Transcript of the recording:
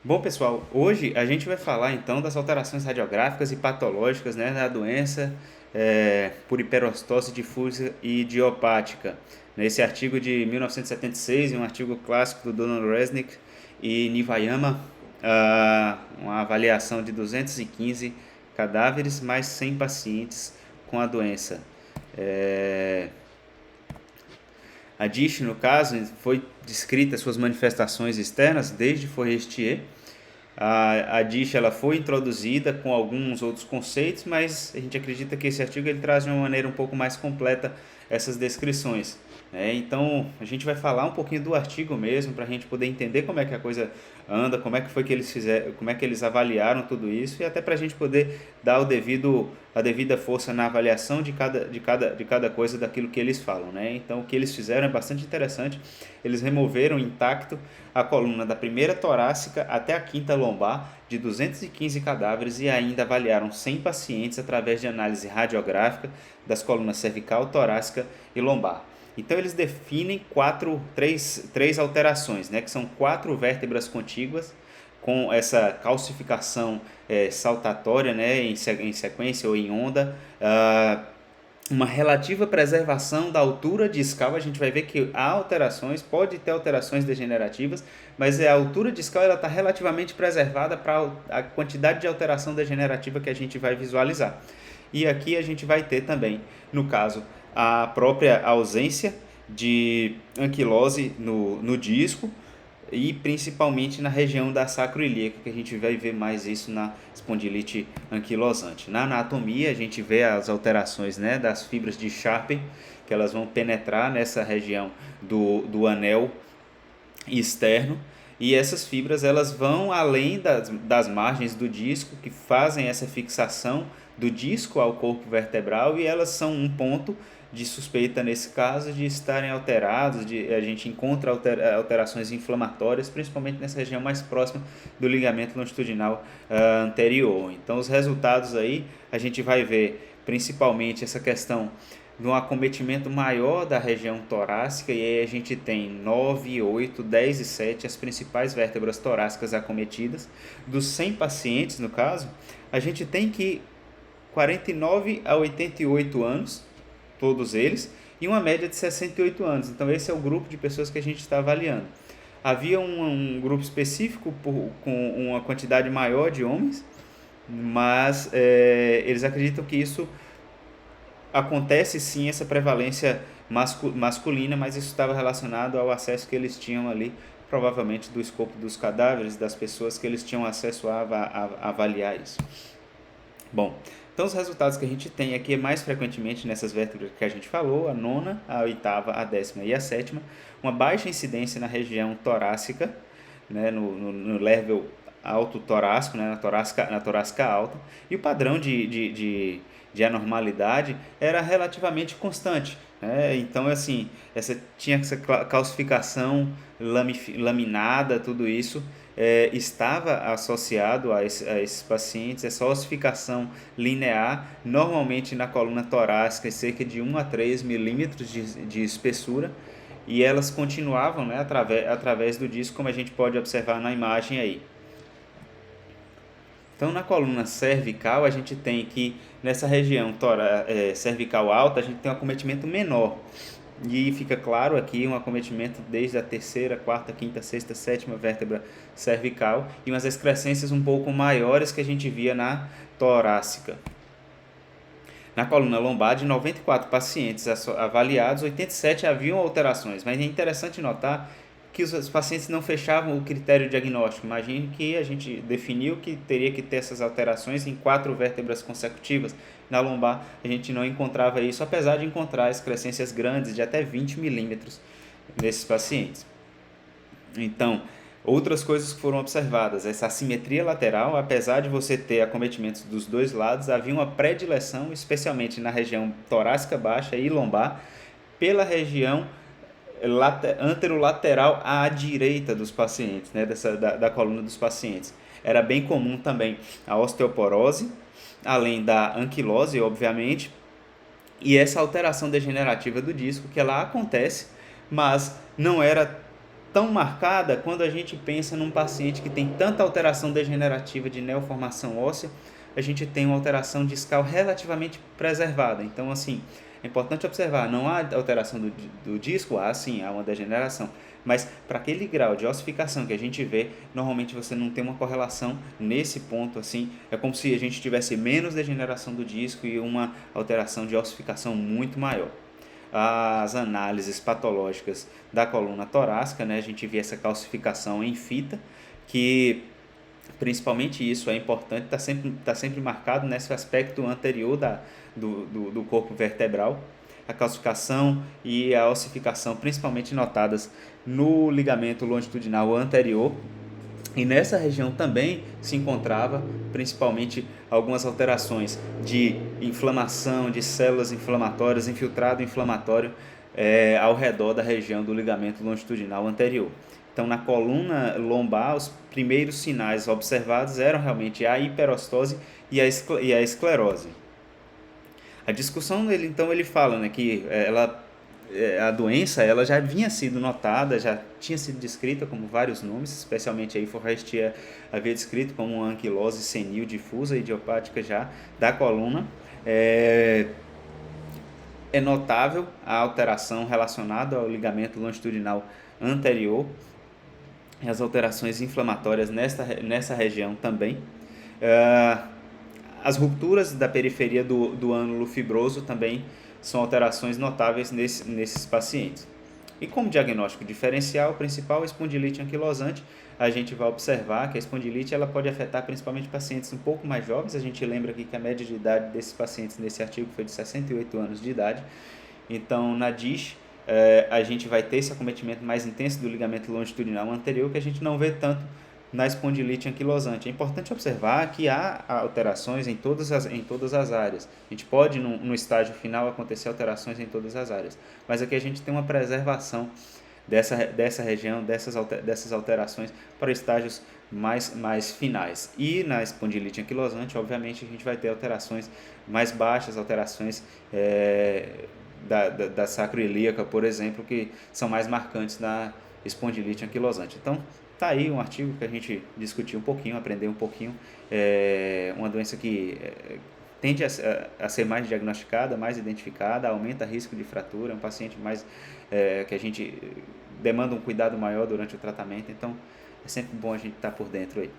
Bom, pessoal, hoje a gente vai falar então das alterações radiográficas e patológicas, né, da doença por hiperostose difusa e idiopática. Nesse artigo de 1976, um artigo clássico do Donald Resnick e Nivayama, uma avaliação de 215 cadáveres mais 100 pacientes com a doença. A DISH, no caso, foi descrita suas manifestações externas desde Forestier. A DISH ela foi introduzida com alguns outros conceitos, mas a gente acredita que esse artigo ele traz de uma maneira um pouco mais completa essas descrições. Então a gente vai falar um pouquinho do artigo mesmo para a gente poder entender como é que a coisa anda, como é que foi que eles fizeram, como é que eles avaliaram tudo isso e até para a gente poder dar a devida força na avaliação de cada coisa daquilo que eles falam, né? Então o que eles fizeram é bastante interessante. Eles removeram intacto a coluna da primeira torácica até a quinta lombar de 215 cadáveres e ainda avaliaram 100 pacientes através de análise radiográfica das colunas cervical, torácica e lombar. Então eles definem três alterações, né, que são 4 vértebras contíguas com essa calcificação saltatória, né, em sequência ou em onda, uma relativa preservação da altura discal. A gente vai ver que há alterações, pode ter alterações degenerativas, mas a altura discal está relativamente preservada para a quantidade de alteração degenerativa que a gente vai visualizar. E aqui a gente vai ter também, no caso, a própria ausência de anquilose no disco e principalmente na região da sacroiliaca, que a gente vai ver mais isso na espondilite anquilosante. Na anatomia, a gente vê as alterações, né, das fibras de Sharpe, que elas vão penetrar nessa região do anel externo, e essas fibras elas vão além das margens do disco, que fazem essa fixação do disco ao corpo vertebral, e elas são um ponto de suspeita nesse caso de estarem alterados, a gente encontra alterações inflamatórias, principalmente nessa região mais próxima do ligamento longitudinal anterior. Então os resultados aí a gente vai ver principalmente essa questão de um acometimento maior da região torácica, e aí a gente tem 9, 8, 10 e 7, as principais vértebras torácicas acometidas. Dos 100 pacientes, no caso, a gente tem que 49 a 88 anos, todos eles, e uma média de 68 anos. Então esse é o grupo de pessoas que a gente está avaliando. Havia um grupo específico com uma quantidade maior de homens, mas eles acreditam que isso acontece sim, essa prevalência masculina, mas isso estava relacionado ao acesso que eles tinham ali, provavelmente do escopo dos cadáveres, das pessoas que eles tinham acesso a avaliar isso. Bom, então os resultados que a gente tem aqui é mais frequentemente nessas vértebras que a gente falou, a nona, a oitava, a décima e a sétima, uma baixa incidência na região torácica, né, no level alto torácico, né, na torácica alta, e o padrão de anormalidade era relativamente constante. Então, assim, tinha essa calcificação laminada, tudo isso estava associado a esses pacientes, essa ossificação linear, normalmente na coluna torácica, cerca de 1 a 3 milímetros de espessura, e elas continuavam, né, através do disco, como a gente pode observar na imagem aí. Então, na coluna cervical, a gente tem que, nessa região cervical alta, a gente tem um acometimento menor. E fica claro aqui um acometimento desde a terceira, quarta, quinta, sexta, sétima vértebra cervical e umas excrescências um pouco maiores que a gente via na torácica. Na coluna lombar, de 94 pacientes avaliados, 87 haviam alterações, mas é interessante notar que os pacientes não fechavam o critério diagnóstico. Imagine que a gente definiu que teria que ter essas alterações em 4 vértebras consecutivas. Na lombar, a gente não encontrava isso, apesar de encontrar excrescências grandes de até 20 milímetros nesses pacientes. Então, outras coisas que foram observadas, essa assimetria lateral, apesar de você ter acometimentos dos dois lados, havia uma predileção, especialmente na região torácica baixa e lombar, pela região anterolateral à direita dos pacientes, né, da coluna dos pacientes. Era bem comum também a osteoporose, além da anquilose, obviamente, e essa alteração degenerativa do disco, que ela acontece, mas não era tão marcada quando a gente pensa num paciente que tem tanta alteração degenerativa de neoformação óssea, a gente tem uma alteração discal relativamente preservada. Então, assim, é importante observar, não há alteração do disco, sim, há uma degeneração, mas para aquele grau de ossificação que a gente vê, normalmente você não tem uma correlação nesse ponto, assim, é como se a gente tivesse menos degeneração do disco e uma alteração de ossificação muito maior. As análises patológicas da coluna torácica, né, a gente vê essa calcificação em fita, que principalmente isso é importante, tá sempre marcado nesse aspecto anterior do corpo vertebral, a calcificação e a ossificação principalmente notadas no ligamento longitudinal anterior, e nessa região também se encontrava principalmente algumas alterações de inflamação, de células inflamatórias, infiltrado inflamatório ao redor da região do ligamento longitudinal anterior. Então, na coluna lombar, os primeiros sinais observados eram realmente a hiperostose e a esclerose. A discussão dele, então, ele fala, né, que a doença ela já vinha sido notada, já tinha sido descrita como vários nomes, especialmente aí Forrestier havia descrito como uma anquilose senil difusa idiopática já da coluna. É notável a alteração relacionada ao ligamento longitudinal anterior, e as alterações inflamatórias nessa região também. As rupturas da periferia do ânulo fibroso também são alterações notáveis nesses pacientes. E como diagnóstico diferencial principal, a espondilite anquilosante, a gente vai observar que a espondilite ela pode afetar principalmente pacientes um pouco mais jovens. A gente lembra aqui que a média de idade desses pacientes nesse artigo foi de 68 anos de idade. Então, na DISH, a gente vai ter esse acometimento mais intenso do ligamento longitudinal anterior, que a gente não vê tanto na espondilite anquilosante. É importante observar que há alterações em todas as áreas. A gente pode, no estágio final, acontecer alterações em todas as áreas, mas aqui a gente tem uma preservação dessa região, dessas alterações para estágios mais finais. E na espondilite anquilosante, obviamente, a gente vai ter alterações mais baixas, alterações da sacroiliaca, por exemplo, que são mais marcantes na espondilite anquilosante. Então, tá aí um artigo que a gente discutiu um pouquinho, aprendeu um pouquinho, uma doença que tende a ser mais diagnosticada, mais identificada, aumenta o risco de fratura, é um paciente mais que a gente demanda um cuidado maior durante o tratamento, então é sempre bom a gente estar por dentro aí.